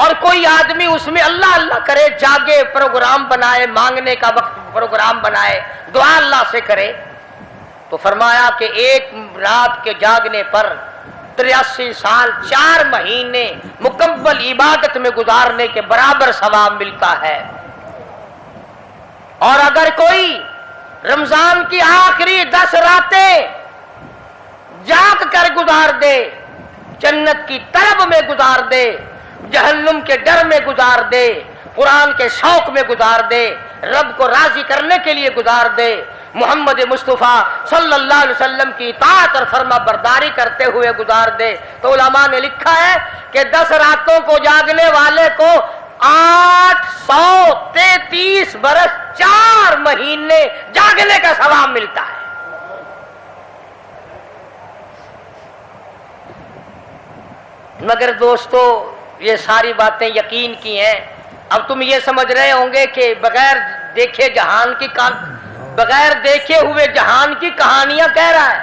اور کوئی آدمی اس میں اللہ اللہ کرے، جاگے، پروگرام بنائے، مانگنے کا وقت پروگرام بنائے، دعا اللہ سے کرے، تو فرمایا کہ ایک رات کے جاگنے پر 83 سال 4 مہینے مکمل عبادت میں گزارنے کے برابر ثواب ملتا ہے۔ اور اگر کوئی رمضان کی آخری 10 راتیں جاگ کر گزار دے، جنت کی طلب میں گزار دے، جہنم کے ڈر میں گزار دے، قرآن کے شوق میں گزار دے، رب کو راضی کرنے کے لیے گزار دے، محمد مصطفیٰ صلی اللہ علیہ وسلم کی اطاعت اور فرما برداری کرتے ہوئے گزار دے، تو علماء نے لکھا ہے کہ 10 راتوں کو جاگنے والے کو 833 برس 4 مہینے جاگنے کا ثواب ملتا ہے۔ مگر دوستو یہ ساری باتیں یقین کی ہیں۔ اب تم یہ سمجھ رہے ہوں گے کہ بغیر دیکھے جہان کی بغیر دیکھے ہوئے جہان کی کہانیاں کہہ رہا ہے،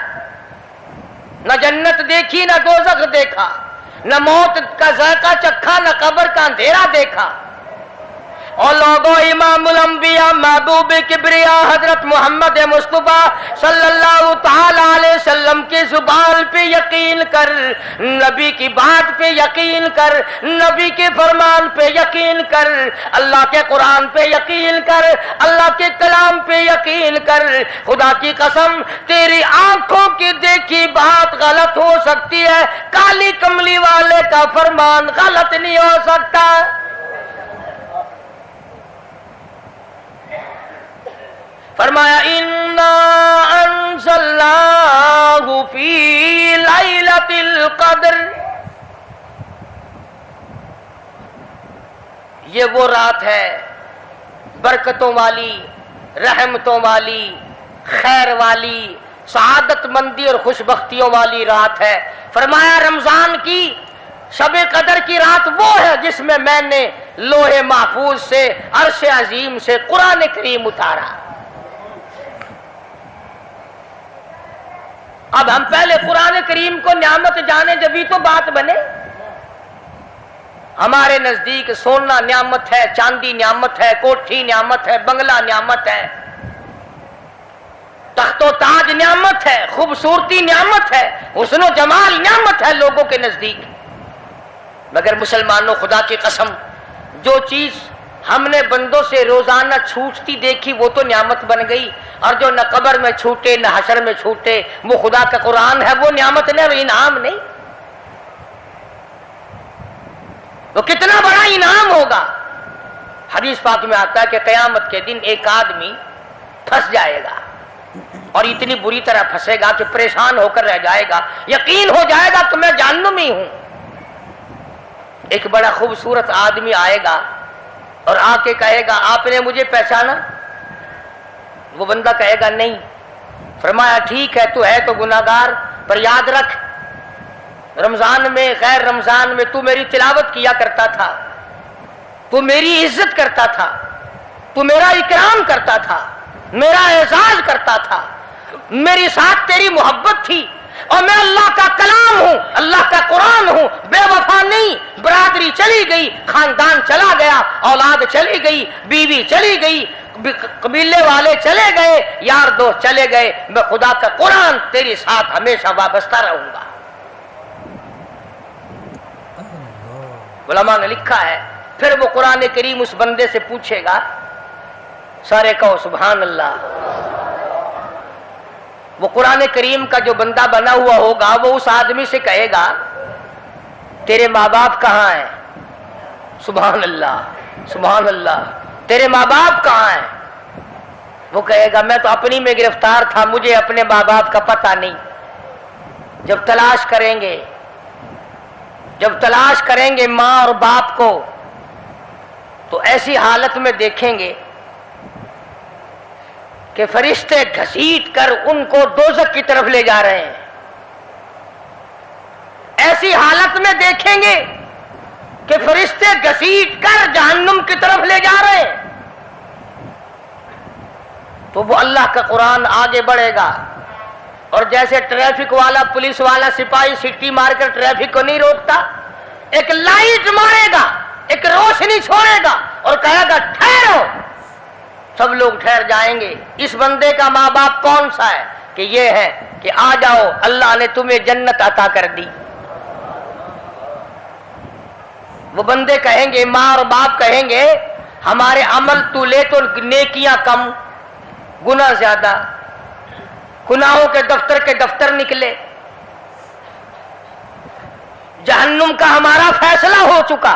نہ جنت دیکھی، نہ دوزخ دیکھا، نہ موت کا ذائقہ چکھا، نہ قبر کا اندھیرا دیکھا۔ اور لوگوں، امام الانبیاء محبوب کبریا حضرت محمد مصطفیٰ صلی اللہ تعالی علیہ وسلم کی زبان پہ یقین کر، نبی کی بات پہ یقین کر، نبی کے فرمان پہ یقین کر، اللہ کے قرآن پہ یقین کر، اللہ کے کلام پہ یقین کر۔ خدا کی قسم تیری آنکھوں کی دیکھی بات غلط ہو سکتی ہے، کالی کملی والے کا فرمان غلط نہیں ہو سکتا۔ فرمایا اِنَّا أَنزَلْنَاهُ فِي لَيْلَةِ الْقَدْرِ، یہ وہ رات ہے برکتوں والی، رحمتوں والی، خیر والی، سعادت مندی اور خوش بختیوں والی رات ہے۔ فرمایا رمضان کی شب قدر کی رات وہ ہے جس میں میں نے لوح محفوظ سے، عرش عظیم سے قرآن کریم اتارا۔ اب ہم پہلے قرآن کریم کو نعمت جانے جبھی تو بات بنے۔ ہمارے نزدیک سونا نعمت ہے، چاندی نعمت ہے، کوٹھی نعمت ہے، بنگلہ نعمت ہے، تخت و تاج نعمت ہے، خوبصورتی نعمت ہے، حسن و جمال نعمت ہے لوگوں کے نزدیک۔ مگر مسلمانوں، خدا کی قسم جو چیز ہم نے بندوں سے روزانہ چھوٹتی دیکھی وہ تو نعمت بن گئی، اور جو نہ قبر میں چھوٹے نہ حشر میں چھوٹے وہ خدا کا قرآن ہے، وہ نعمت نہیں، وہ انعام نہیں۔ وہ کتنا بڑا انعام ہوگا۔ حدیث پاک میں آتا ہے کہ قیامت کے دن ایک آدمی پھنس جائے گا، اور اتنی بری طرح پھنسے گا کہ پریشان ہو کر رہ جائے گا، یقین ہو جائے گا کہ میں جہنمی ہوں۔ ایک بڑا خوبصورت آدمی آئے گا اور آ کے کہے گا آپ نے مجھے پہچانا؟ وہ بندہ کہے گا نہیں۔ فرمایا ٹھیک ہے، تو ہے تو گناہگار، پر یاد رکھ رمضان میں غیر رمضان میں تو میری تلاوت کیا کرتا تھا، تو میری عزت کرتا تھا، تو میرا اکرام کرتا تھا، میرا اعزاز کرتا تھا، میری ساتھ تیری محبت تھی، اور میں اللہ کا کلام ہوں، اللہ کا قرآن ہوں، بے وفا نہیں۔ برادری چلی گئی، خاندان چلا گیا، اولاد چلی گئی، بیوی چلی گئی، قبیلے والے چلے گئے، یار دوست چلے گئے، میں خدا کا قرآن تیرے ساتھ ہمیشہ وابستہ رہوں گا۔ علماء نے لکھا ہے پھر وہ قرآن کریم اس بندے سے پوچھے گا، سارے کہو سبحان اللہ۔ وہ قرآن کریم کا جو بندہ بنا ہوا ہوگا وہ اس آدمی سے کہے گا تیرے ماں باپ کہاں ہیں؟ سبحان اللہ سبحان اللہ، تیرے ماں باپ کہاں ہیں؟ وہ کہے گا میں تو اپنی میں گرفتار تھا، مجھے اپنے ماں باپ کا پتہ نہیں۔ جب تلاش کریں گے ماں اور باپ کو تو ایسی حالت میں دیکھیں گے کہ فرشتے گھسیٹ کر ان کو دوزخ کی طرف لے جا رہے ہیں۔ ایسی حالت میں دیکھیں گے کہ فرشتے گھسیٹ کر جہنم کی طرف لے جا رہے ہیں، تو وہ اللہ کا قرآن آگے بڑھے گا، اور جیسے ٹریفک والا، پولیس والا، سپاہی سٹی مار کر ٹریفک کو نہیں روکتا، ایک لائٹ مارے گا ایک روشنی چھوڑے گا اور کہے گا ٹھہرو، سب لوگ ٹھہر جائیں گے۔ اس بندے کا ماں باپ کون سا ہے؟ کہ یہ ہے کہ آ جاؤ اللہ نے تمہیں جنت عطا کر دی۔ وہ بندے کہیں گے، ماں اور باپ کہیں گے ہمارے عمل تو لے تو نیکیاں کم گناہ زیادہ، گناہوں کے دفتر نکلے، جہنم کا ہمارا فیصلہ ہو چکا،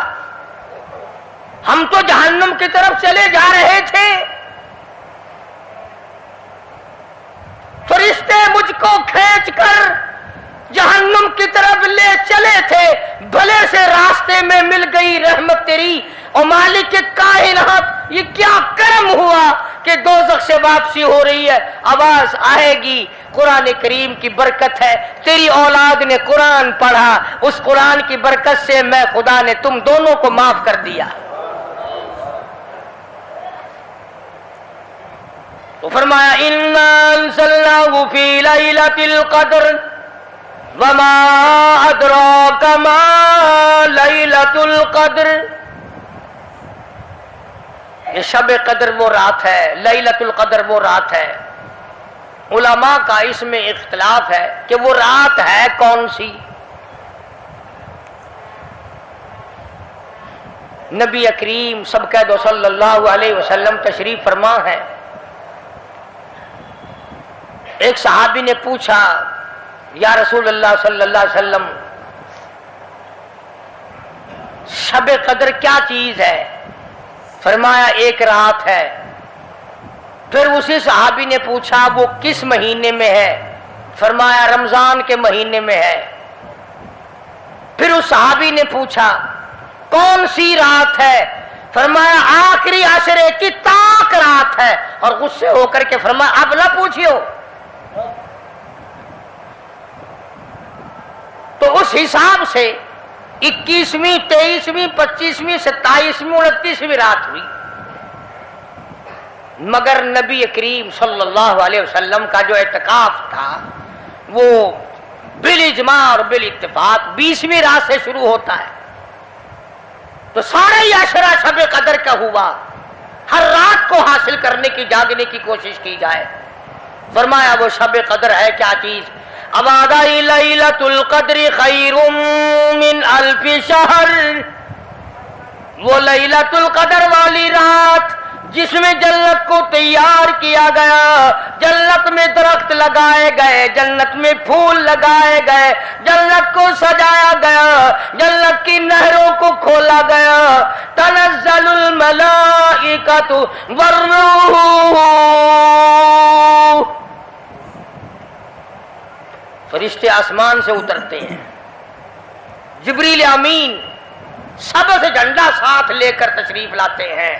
ہم تو جہنم کی طرف چلے جا رہے تھے، فرشتے مجھ کو کھینچ کر جہنم کی طرف لے چلے تھے، بھلے سے راستے میں مل گئی رحمت تیری، اور مالک کائنات یہ کیا کرم ہوا کہ دوزخ سے واپسی ہو رہی ہے، آواز آئے گی، قرآن کریم کی برکت ہے، تیری اولاد نے قرآن پڑھا، اس قرآن کی برکت سے میں خدا نے تم دونوں کو معاف کر دیا۔ تو فرمایا اِنَّا أَنزَلْنَاهُ فِي لَيْلَةِ الْقَدْرِ وَمَا أَدْرَاكَ مَا لَيْلَةُ الْقَدْرِ۔ یہ شب قدر وہ رات ہے، لیلۃ القدر وہ رات ہے۔ علماء کا اس میں اختلاف ہے کہ وہ رات ہے کون سی۔ نبی کریم سب کہہ دو صلی اللہ علیہ وسلم تشریف فرما ہے۔ ایک صحابی نے پوچھا یا رسول اللہ صلی اللہ علیہ وسلم شب قدر کیا چیز ہے؟ فرمایا ایک رات ہے۔ پھر اسی صحابی نے پوچھا وہ کس مہینے میں ہے؟ فرمایا رمضان کے مہینے میں ہے۔ پھر اس صحابی نے پوچھا کون سی رات ہے؟ فرمایا آخری عشرے کی تاک رات ہے، اور غصے ہو کر کے فرمایا اب نہ پوچھیو۔ تو اس حساب سے 21ویں 23ویں 25ویں 27ویں 29ویں رات ہوئی، مگر نبی کریم صلی اللہ علیہ وسلم کا جو اعتکاف تھا وہ بالاجماع اور بالاتفاق 20ویں رات سے شروع ہوتا ہے۔ تو سارا ہی عشرہ شب قدر کا ہوا، ہر رات کو حاصل کرنے کی جاگنے کی کوشش کی جائے۔ فرمایا وہ شب قدر ہے کیا چیز؟ ابادائی لیلۃ القدر خیر من الف شہر، وہ لیلۃ القدر والی رات جس میں جنت کو تیار کیا گیا، جنت میں درخت لگائے گئے، جنت میں پھول لگائے گئے، جنت کو سجایا گیا، جنت کی نہروں کو کھولا گیا، تنزل الملائکۃ والروح، فرشتے آسمان سے اترتے ہیں، جبریل امین سبز جھنڈا ساتھ لے کر تشریف لاتے ہیں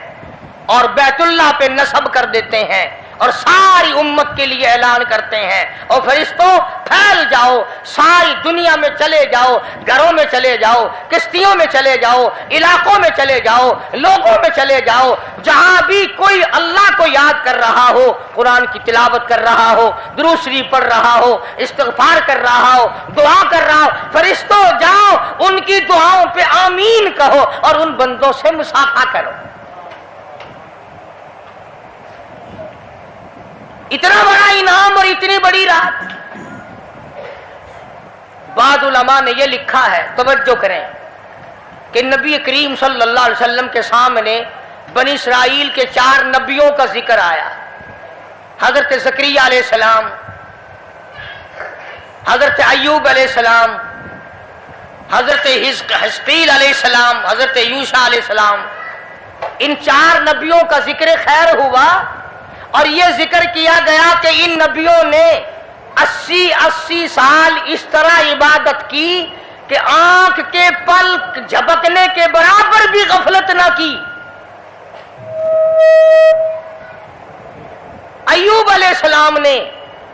اور بیت اللہ پہ نصب کر دیتے ہیں اور ساری امت کے لیے اعلان کرتے ہیں، اور فرشتوں پھیل جاؤ، ساری دنیا میں چلے جاؤ، گھروں میں چلے جاؤ، کشتیوں میں چلے جاؤ، علاقوں میں چلے جاؤ، لوگوں میں چلے جاؤ، جہاں بھی کوئی اللہ کو یاد کر رہا ہو، قرآن کی تلاوت کر رہا ہو، درود شریف پڑھ رہا ہو، استغفار کر رہا ہو، دعا کر رہا ہو، فرشتوں جاؤ ان کی دعاؤں پہ آمین کہو اور ان بندوں سے مصافحہ کرو۔ اتنا بڑا انعام اور اتنی بڑی رات۔ بعض علماء نے یہ لکھا ہے، توجہ کریں، کہ نبی کریم صلی اللہ علیہ وسلم کے سامنے بنی اسرائیل کے 4 نبیوں کا ذکر آیا، حضرت زکریا علیہ السلام، حضرت ایوب علیہ السلام، حضرت حزقیل علیہ السلام، حضرت یوشع علیہ السلام، ان 4 نبیوں کا ذکر خیر ہوا، اور یہ ذکر کیا گیا کہ ان نبیوں نے 80 سال اس طرح عبادت کی کہ آنکھ کے پلک جھپکنے کے برابر بھی غفلت نہ کی۔ ایوب علیہ السلام نے،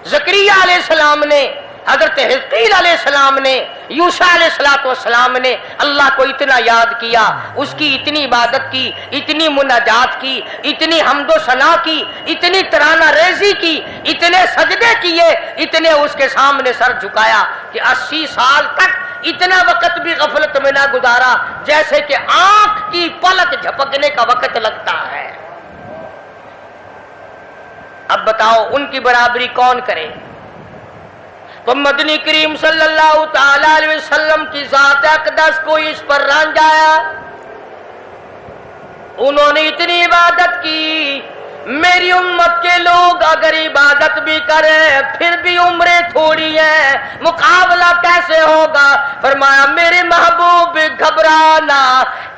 زکریا علیہ السلام نے، حضرت حزقیل علیہ السلام نے، یوشع علیہ السلام نے اللہ کو اتنا یاد کیا، اس کی اتنی عبادت کی، اتنی مناجات کی، اتنی حمد و ثنا کی، اتنی ترانہ ریزی کی، اتنے سجدے کیے، اتنے اس کے سامنے سر جھکایا کہ 80 سال تک اتنا وقت بھی غفلت میں نہ گزارا جیسے کہ آنکھ کی پلک جھپکنے کا وقت لگتا ہے۔ اب بتاؤ ان کی برابری کون کرے؟ تو مدنی کریم صلی اللہ تعالی علیہ وسلم کی ذات اقدس کو اس پر رنجایا۔ انہوں نے اتنی عبادت کی، میری امت کے لوگ اگر عبادت بھی کریں پھر بھی عمریں تھوڑی ہیں، مقابلہ کیسے ہوگا؟ فرمایا میرے محبوب گھبرانا،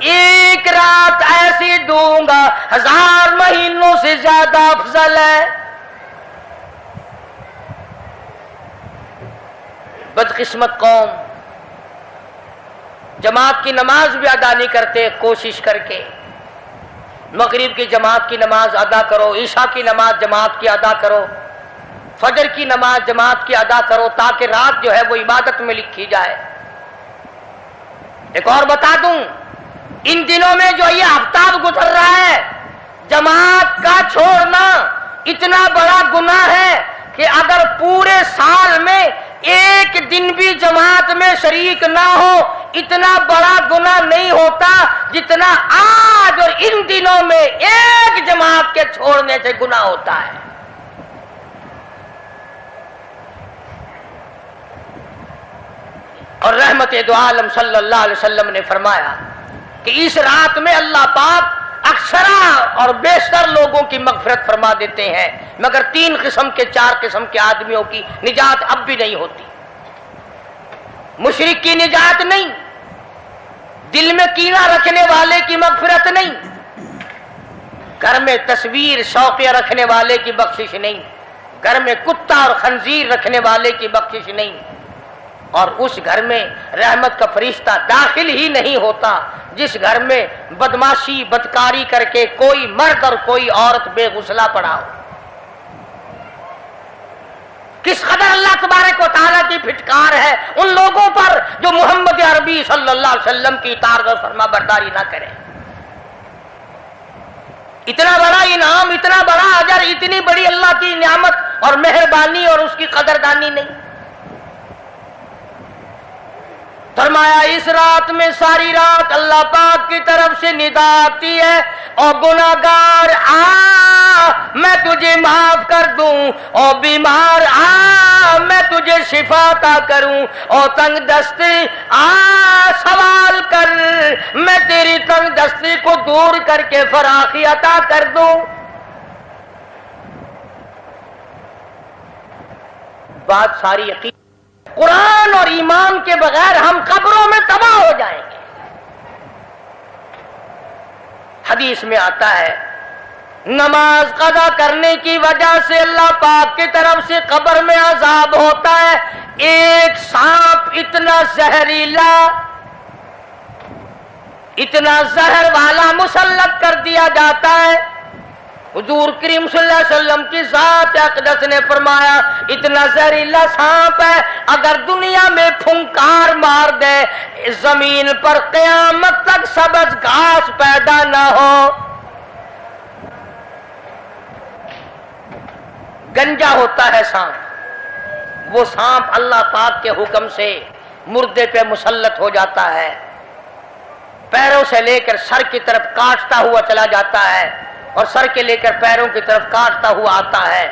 ایک رات ایسی دوں گا 1000 مہینوں سے زیادہ افضل ہے۔ بدقسمت قوم جماعت کی نماز بھی ادا نہیں کرتے، کوشش کر کے مغرب کی جماعت کی نماز ادا کرو، عشاء کی نماز جماعت کی ادا کرو، فجر کی نماز جماعت کی ادا کرو تاکہ رات جو ہے وہ عبادت میں لکھی جائے۔ ایک اور بتا دوں، ان دنوں میں جو یہ آفتاب گزر رہا ہے، جماعت کا چھوڑنا اتنا بڑا گناہ ہے کہ اگر پورے سال میں ایک دن بھی جماعت میں شریک نہ ہو اتنا بڑا گناہ نہیں ہوتا جتنا آج اور ان دنوں میں ایک جماعت کے چھوڑنے سے گناہ ہوتا ہے۔ اور رحمت دو عالم صلی اللہ علیہ وسلم نے فرمایا کہ اس رات میں اللہ پاک اکثرا اور بیشتر لوگوں کی مغفرت فرما دیتے ہیں، مگر 3 قسم کے 4 قسم کے آدمیوں کی نجات اب بھی نہیں ہوتی۔ مشرک کی نجات نہیں، دل میں کینہ رکھنے والے کی مغفرت نہیں، گھر میں تصویر شوقیہ رکھنے والے کی بخشش نہیں، گھر میں کتا اور خنزیر رکھنے والے کی بخشش نہیں، اور اس گھر میں رحمت کا فرشتہ داخل ہی نہیں ہوتا جس گھر میں بدماشی بدکاری کر کے کوئی مرد اور کوئی عورت بے غسلہ پڑا ہو۔ کس قدر اللہ تبارک و تعالیٰ کی پھٹکار ہے ان لوگوں پر جو محمد عربی صلی اللہ علیہ وسلم کی اطاعت اور فرما برداری نہ کریں۔ اتنا بڑا انعام، اتنا بڑا اجر، اتنی بڑی اللہ کی نعمت اور مہربانی اور اس کی قدردانی نہیں۔ فرمایا اس رات میں ساری رات اللہ پاک کی طرف سے ندا آتی ہے، اور گناہگار آ میں تجھے معاف کر دوں، اور بیمار آ میں تجھے شفا عطا کروں، اور تنگ دستی آ سوال کر میں تیری تنگ دستی کو دور کر کے فراخی عطا کر دوں۔ بات ساری یقین، قرآن اور ایمان کے بغیر ہم قبروں میں تباہ ہو جائیں گے۔ حدیث میں آتا ہے نماز قضا کرنے کی وجہ سے اللہ پاک کی طرف سے قبر میں عذاب ہوتا ہے، ایک سانپ اتنا زہریلا، اتنا زہر والا مسلط کر دیا جاتا ہے۔ حضور کریم صلی اللہ علیہ وسلم کی ذات اقدس نے فرمایا اتنا زہریلا سانپ ہے اگر دنیا میں پھنکار مار دے زمین پر قیامت تک سبز گھاس پیدا نہ ہو۔ گنجا ہوتا ہے سانپ، وہ سانپ اللہ پاک کے حکم سے مردے پہ مسلط ہو جاتا ہے، پیروں سے لے کر سر کی طرف کاٹتا ہوا چلا جاتا ہے، اور سر کے لے کر پیروں کی طرف کاٹتا ہوا آتا ہے۔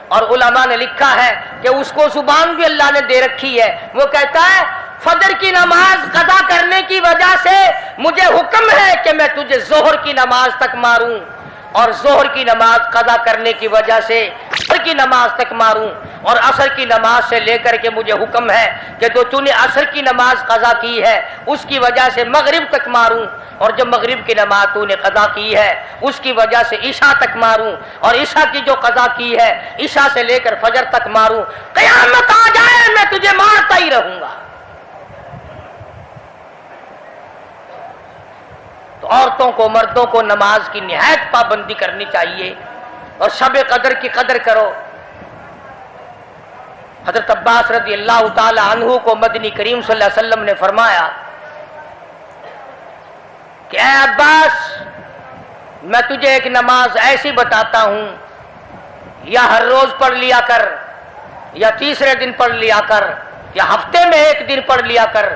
اور علماء نے لکھا ہے کہ اس کو زبان بھی اللہ نے دے رکھی ہے، وہ کہتا ہے فجر کی نماز قضا کرنے کی وجہ سے مجھے حکم ہے کہ میں تجھے ظہر کی نماز تک ماروں، اور ظہر کی نماز قضا کرنے کی وجہ سے عصر کی نماز تک ماروں، اور عصر کی نماز سے لے کر کے مجھے حکم ہے کہ جو تو نے عصر کی نماز قضا کی ہے اس کی وجہ سے مغرب تک ماروں، اور جو مغرب کی نماز تو نے قضا کی ہے اس کی وجہ سے عشاء تک ماروں، اور عشاء کی جو قضا کی ہے عشاء سے لے کر فجر تک ماروں، قیامت آ جائے میں تجھے مارتا ہی رہوں گا۔ تو عورتوں کو مردوں کو نماز کی نہایت پابندی کرنی چاہیے، اور شب قدر کی قدر کرو۔ حضرت عباس رضی اللہ تعالی عنہ کو مدنی کریم صلی اللہ علیہ وسلم نے فرمایا کہ اے عباس میں تجھے ایک نماز ایسی بتاتا ہوں، یا ہر روز پڑھ لیا کر، یا تیسرے دن پڑھ لیا کر، یا ہفتے میں ایک دن پڑھ لیا کر،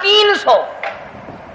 300।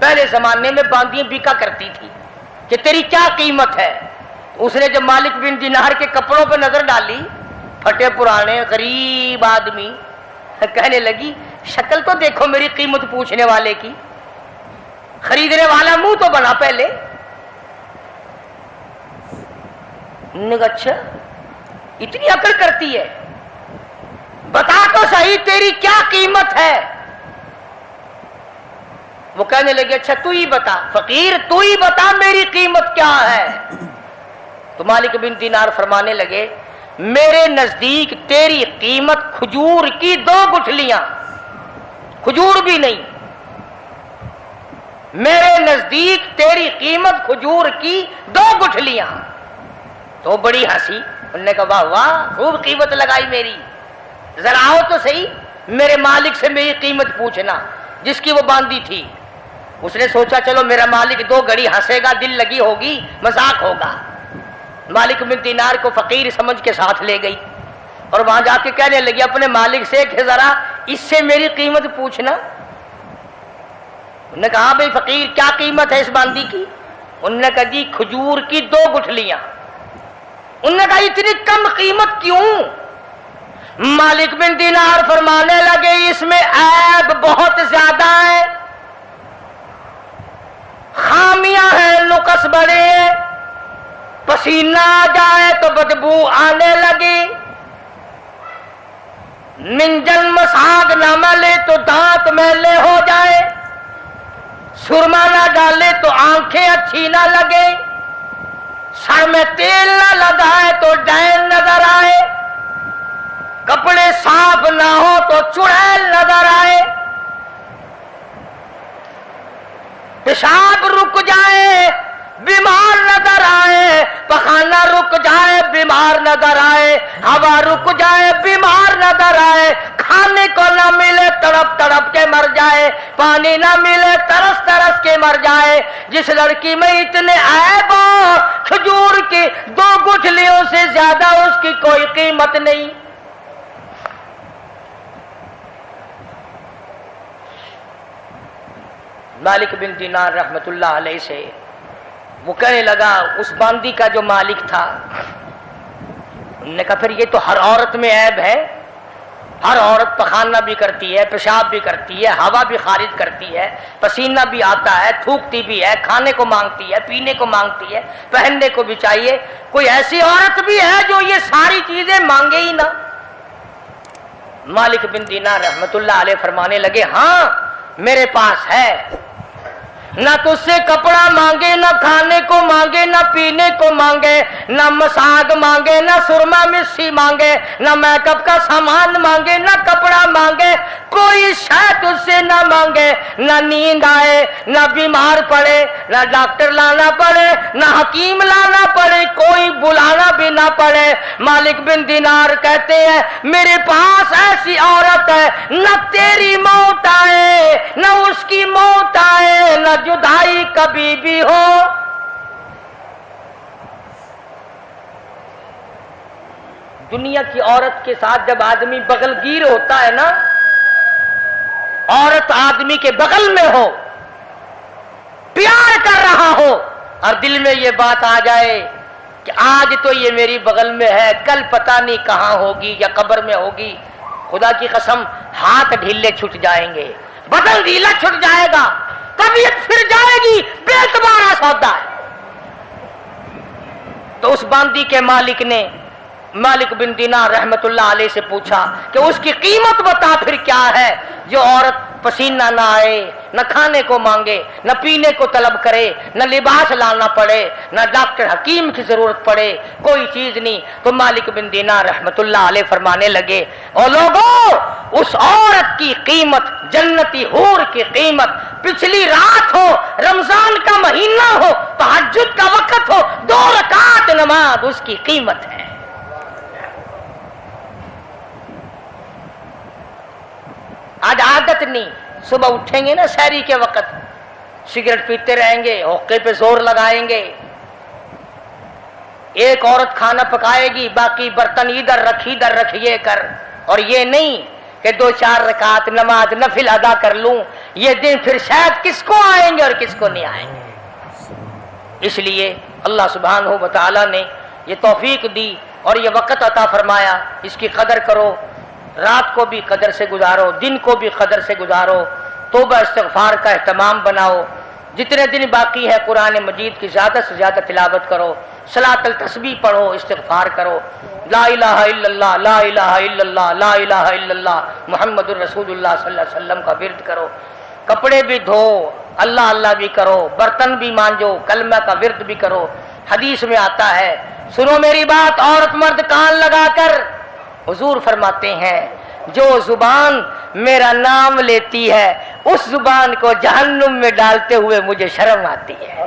پہلے زمانے میں باندیاں بکا کرتی تھی کہ تیری کیا قیمت ہے. اس نے جب مالک بن دینار کے کپڑوں پہ نظر ڈالی، پھٹے پرانے غریب آدمی، کہنے لگی شکل تو دیکھو میری قیمت پوچھنے والے کی. خریدنے والا منہ تو بنا پہلے. نے کہا اچھا اتنی عقل کرتی ہے، بتا تو صحیح تیری کیا قیمت ہے. وہ کہنے لگے اچھا تو ہی بتا فقیر، تو ہی بتا میری قیمت کیا ہے. تو مالک بن دینار فرمانے لگے میرے نزدیک تیری قیمت کھجور کی 2 گٹھلیاں، کھجور بھی نہیں، میرے نزدیک تیری قیمت کھجور کی 2 گٹھلیاں. تو بڑی ہنسی. انہوں نے کہا واہ واہ خوب قیمت لگائی میری، ذرا آؤ تو صحیح میرے مالک سے میری قیمت پوچھنا جس کی وہ باندھی تھی. اس نے سوچا چلو میرا مالک 2 گھڑی ہنسے گا، دل لگی ہوگی، مذاق ہوگا. مالک بن دینار کو فقیر سمجھ کے ساتھ لے گئی اور وہاں جا کے کہنے لگی اپنے مالک سے کہ ذرا اس سے میری قیمت پوچھنا. انہوں نے کہا بھئی فقیر کیا قیمت ہے اس باندھی کی؟ انہوں نے کہا جی کھجور کی 2 گٹھلیاں. انہوں نے کہا اتنی کم قیمت کیوں؟ مالک بن دینار فرمانے لگے اس میں عیب بہت زیادہ ہے، خامیاں ہیں، نقص بڑے ہیں، پسینہ آ جائے تو بدبو آنے لگی، منجن مساگ نہ ملے تو دانت میلے ہو جائے، سرما نہ ڈالے تو آنکھیں اچھی نہ لگے، سر میں تیل نہ لگائے تو ڈین نظر آئے، کپڑے صاف نہ ہو تو چڑیل نظر آئے، پیشاب رک جائے بیمار نظر آئے، پخانہ رک جائے بیمار نظر آئے، ہوا رک جائے بیمار نظر آئے، کھانے کو نہ ملے تڑپ تڑپ کے مر جائے، پانی نہ ملے ترس ترس کے مر جائے. جس لڑکی میں اتنے عیب ہو کھجور کی 2 گٹھلیوں سے زیادہ اس کی کوئی قیمت نہیں. مالک بن دینار رحمت اللہ علیہ سے وہ کہنے لگا اس باندی کا جو مالک تھا، انہوں نے کہا پھر یہ تو ہر عورت میں عیب ہے، ہر عورت پخانہ بھی کرتی ہے، پیشاب بھی کرتی ہے، ہوا بھی خارج کرتی ہے، پسینہ بھی آتا ہے، تھوکتی بھی ہے، کھانے کو مانگتی ہے، پینے کو مانگتی ہے، پہننے کو بھی چاہیے، کوئی ایسی عورت بھی ہے جو یہ ساری چیزیں مانگے ہی نہ؟ مالک بن دینار رحمت اللہ علیہ فرمانے لگے ہاں میرے پاس ہے، نہ تجھ سے کپڑا مانگے، نہ کھانے کو مانگے، نہ پینے کو مانگے، نہ مساگ مانگے، نہ سرما مسی مانگے، نہ میک اپ کا سامان مانگے، نہ کپڑا مانگے، کوئی شے تجھ سے نہ مانگے، نہ نیند آئے، نہ بیمار پڑے، نہ ڈاکٹر لانا پڑے، نہ حکیم لانا پڑے، کوئی بلانا بھی نہ پڑے. مالک بن دینار کہتے ہیں میرے پاس ایسی عورت ہے نہ تیری موت آئے نہ اس کی موت آئے، نہ جدائی کبھی بھی ہو. دنیا کی عورت کے ساتھ جب آدمی بغل گیر ہوتا ہے نا، عورت آدمی کے بغل میں ہو، پیار کر رہا ہو اور دل میں یہ بات آ جائے کہ آج تو یہ میری بغل میں ہے، کل پتہ نہیں کہاں ہوگی یا قبر میں ہوگی، خدا کی قسم ہاتھ ڈھیلے چھٹ جائیں گے، بدن ڈھیلا چھٹ جائے گا، طبیعت پھر جائے گی، بے اعتبارا سودا ہے. تو اس باندی کے مالک نے مالک بن دینار رحمت اللہ علیہ سے پوچھا کہ اس کی قیمت بتا پھر کیا ہے جو عورت پسینہ نہ آئے، نہ کھانے کو مانگے، نہ پینے کو طلب کرے، نہ لباس لانا پڑے، نہ ڈاکٹر حکیم کی ضرورت پڑے، کوئی چیز نہیں. تو مالک بن دینار رحمت اللہ علیہ فرمانے لگے او لوگو، اس عورت کی قیمت جنتی حور کی قیمت پچھلی رات ہو، رمضان کا مہینہ ہو، تہجد کا وقت ہو، 2 رکعت نماز اس کی قیمت ہے. آج عادت نہیں، صبح اٹھیں گے نا سحری کے وقت سگریٹ پیتے رہیں گے، حقے پہ زور لگائیں گے، ایک عورت کھانا پکائے گی، باقی برتن ادھر رکھ یہ کر، اور یہ نہیں کہ 2-4 رکعت نماز نفل ادا کر لوں، یہ دن پھر شاید کس کو آئیں گے اور کس کو نہیں آئیں گے۔ اس لیے اللہ سبحانہ و تعالی نے یہ توفیق دی اور یہ وقت عطا فرمایا، اس کی قدر کرو، رات کو بھی قدر سے گزارو، دن کو بھی قدر سے گزارو، توبہ استغفار کا اہتمام بناؤ، جتنے دن باقی ہے قرآن مجید کی زیادہ سے زیادہ تلاوت کرو، صلاۃ التسبیح پڑھو، استغفار کرو، لا الہ الا اللہ لا الہ الا اللہ لا الہ الا اللہ محمد الرسول اللہ صلی اللہ علیہ وسلم کا ورد کرو، کپڑے بھی دھو، اللہ اللہ بھی کرو، برتن بھی مانجو، کلمہ کا ورد بھی کرو۔ حدیث میں آتا ہے، سنو میری بات عورت مرد کان لگا کر، حضور فرماتے ہیں جو زبان میرا نام لیتی ہے اس زبان کو جہنم میں ڈالتے ہوئے مجھے شرم آتی ہے۔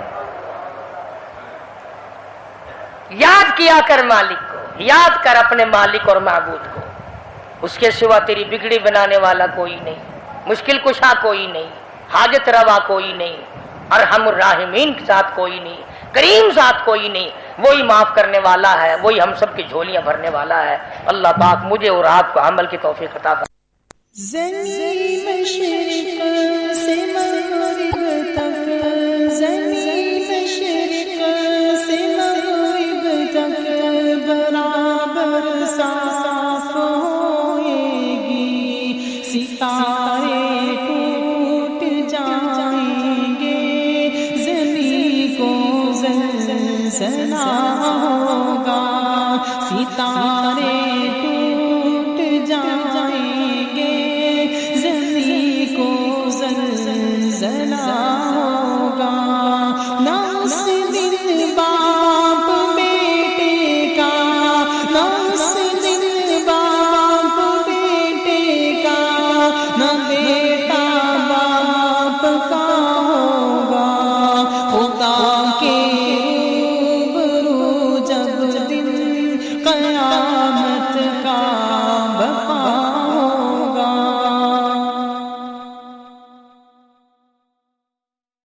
یاد کیا کر مالک کو، یاد کر اپنے مالک اور معبود کو، اس کے سوا تیری بگڑی بنانے والا کوئی نہیں، مشکل کشا کوئی نہیں، حاجت روا کوئی نہیں، ارحم الراحمین کے ساتھ کوئی نہیں، کریم ذات کوئی نہیں، وہی معاف کرنے والا ہے، وہی ہم سب کی جھولیاں بھرنے والا ہے۔ اللہ پاک مجھے اور آپ کو عمل کی توفیق عطا فرمائے۔ زمین مشرق سے مغرب تک، زمین مشرق سے مغرب تک برابر سا